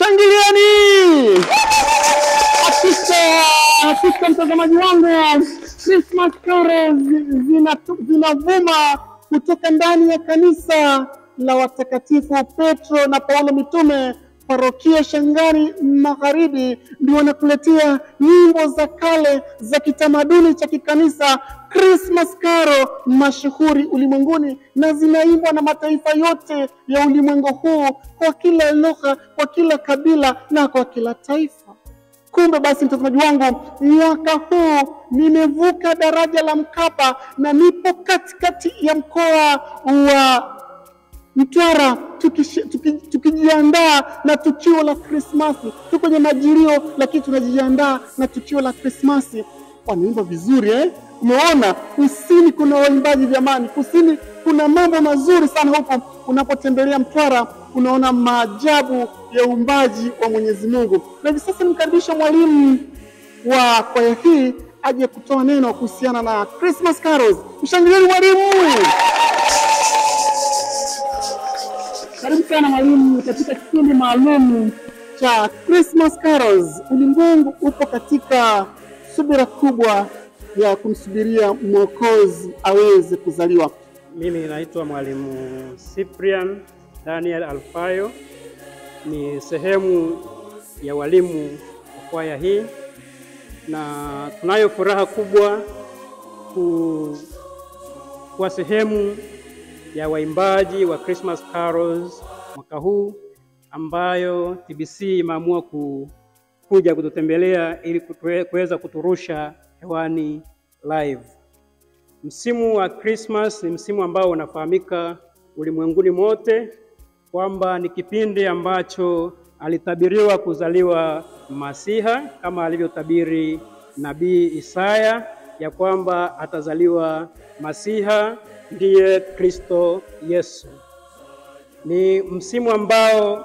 Shangilieni! Hakika mtazamaji wangu, Christmas carols zinavuma kutoka ndani ya kanisa la watakatifu Petro na Paulo mitume parokia Shangani Magharibi. Ndio wanakuletea nyimbo za kale za kitamaduni cha kikanisa, Christmas carol mashuhuri ulimwenguni, na zinaimbwa na mataifa yote ya ulimwengu huu, kwa kila lugha, kwa kila kabila na kwa kila taifa. Kumbe basi mtazamaji wangu, mwaka huu nimevuka daraja la Mkapa na nipo katikati ya mkoa wa Mtwara tukijiandaa na tukio la Krismasi. Tuko kwenye majilio lakini tunajiandaa na tukio la Krismasi. Wanaimba vizuri Umeona, kusini kuna waimbaji jamani. Kusini kuna mambo mazuri sana huko. Unapotembelea Mtwara unaona maajabu ya uumbaji wa Mwenyezi Mungu. Na hivi sasa nimkaribisha mwalimu wa kwaya hii aje kutoa neno kuhusiana na Christmas carols. Mshangilieni mwalimu. Karibu sana mwalimu katika kipindi maalum cha Christmas carols. Ulimwengu upo katika subira kubwa ya kumsubiria Mwokozi aweze kuzaliwa. Mimi naitwa mwalimu Cyprian Daniel Alfayo, ni sehemu ya walimu wa kwaya hii, na tunayo furaha kubwa kuwa sehemu ya waimbaji wa Christmas carols mwaka huu, ambayo TBC imeamua kuja kututembelea ili kuweza kuturusha hewani live. Msimu wa Christmas ni msimu ambao unafahamika ulimwenguni mote kwamba ni kipindi ambacho alitabiriwa kuzaliwa Masiha, kama alivyotabiri Nabii Isaya ya kwamba atazaliwa Masiha, ndiye Kristo Yesu. Ni msimu ambao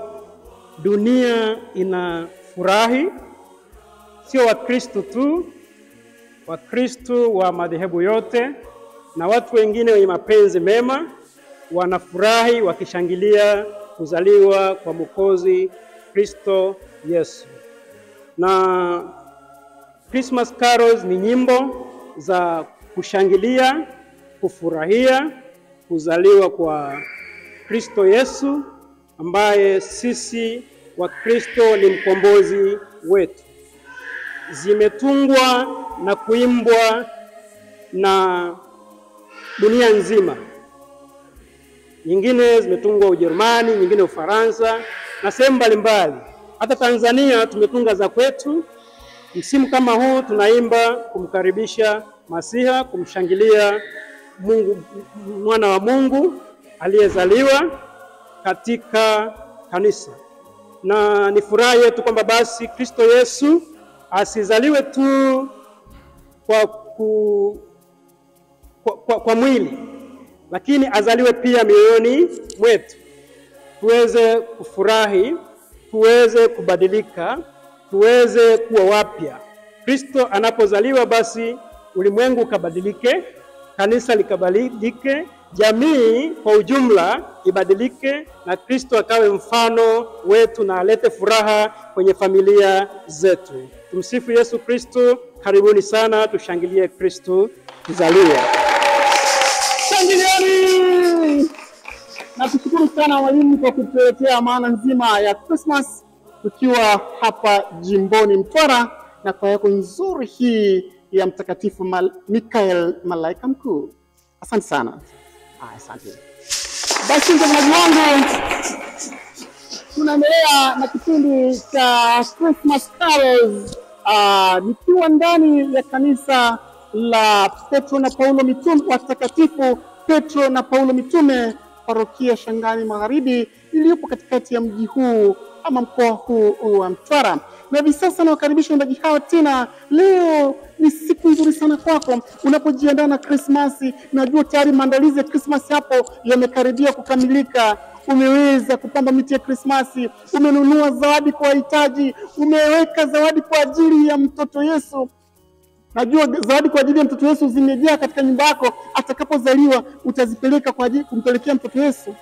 dunia inafurahi, sio Wakristo tu, Wakristo wa madhehebu yote na watu wengine wenye mapenzi mema wanafurahi wakishangilia kuzaliwa kwa Mwokozi Kristo Yesu. Na Christmas carols ni nyimbo za kushangilia, kufurahia kuzaliwa kwa Kristo Yesu, ambaye sisi Wakristo ni mkombozi wetu. Zimetungwa na kuimbwa na dunia nzima. Nyingine zimetungwa Ujerumani, nyingine Ufaransa na sehemu mbalimbali. Hata Tanzania tumetunga za kwetu. Msimu kama huu tunaimba kumkaribisha Masiha, kumshangilia Mungu, mwana wa Mungu aliyezaliwa katika kanisa. Na ni furaha yetu kwamba basi Kristo Yesu asizaliwe tu kwa mwili, lakini azaliwe pia mioyoni mwetu. Tuweze kufurahi, tuweze kubadilika, tuweze kuwa wapya. Kristo anapozaliwa basi ulimwengu ukabadilike, kanisa likabadilike, jamii kwa ujumla ibadilike, na Kristo akawe mfano wetu na alete furaha kwenye familia zetu. Tumsifu Yesu Kristo. Karibuni sana tushangilie Kristo kuzaliwa. Shangilieni! Na tushukuru sana walimu kwa kutuletea maana nzima ya Christmas tukiwa hapa jimboni Mtwara na kwa yako nzuri hii ya Mtakatifu Mikael malaika mkuu. Asante sana. Asante. Basi mtazamaji wangu, tunaendelea na kipindi cha Christmas carols nikiwa ndani ya kanisa la Petro na Paulo mitume, watakatifu Petro na Paulo mitume parokia Shangani Magharibi iliyopo katikati ya mji huu ama mkoa huu wa Mtwara. Na hivi sasa nawakaribisha waimbaji hao tena. Leo ni siku nzuri sana kwako unapojiandaa na Krismasi. Najua tayari maandalizi ya Krismasi hapo yamekaribia kukamilika. Umeweza kupamba miti ya Krismasi, umenunua zawadi kwa wahitaji, umeweka zawadi kwa ajili ya mtoto Yesu. Najua zawadi kwa ajili ya mtoto Yesu zimejaa katika nyumba yako. Atakapozaliwa utazipeleka kwa ajili kumpelekea mtoto Yesu.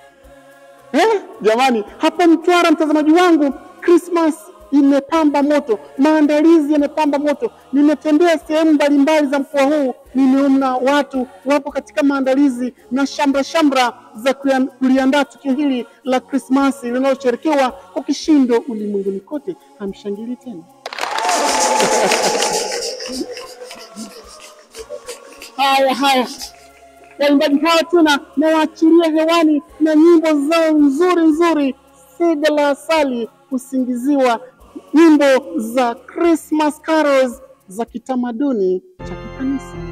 Jamani, hapa Mtwara mtazamaji wangu, Christmas imepamba moto, maandalizi yamepamba moto. Nimetembea sehemu mbalimbali za mkoa huu, nimeona watu wapo katika maandalizi na shamra za kuliandaa tukio hili la Christmas linalosherekewa kwa kishindo ulimwenguni kote. Hamshangili tena? Haya. Waimbaji hawa tena nawaachilia hewani na nyimbo zao nzuri, sega la asali, kusingiziwa nyimbo za Christmas carols za kitamaduni cha kikanisa.